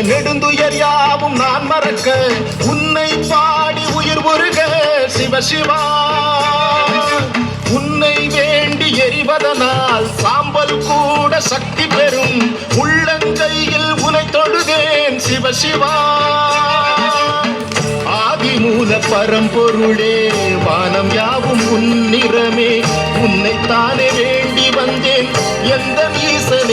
நெடுந்துயர் யாவும் நான் மறக்க உன்னை பாடி உயிர் உருக சிவசிவா. உன்னை வேண்டி எரிவதனால் சாம்பல் கூட சக்தி பெறும். உள்ளங்கையில் உனை தொழுதேன் சிவசிவா. ஆதிமூல பரம்பொருளே வானம் யாவும் உன்னிறமே. உன்னைத்தானே வேண்டி வந்தேன் எந்த ஈசனே.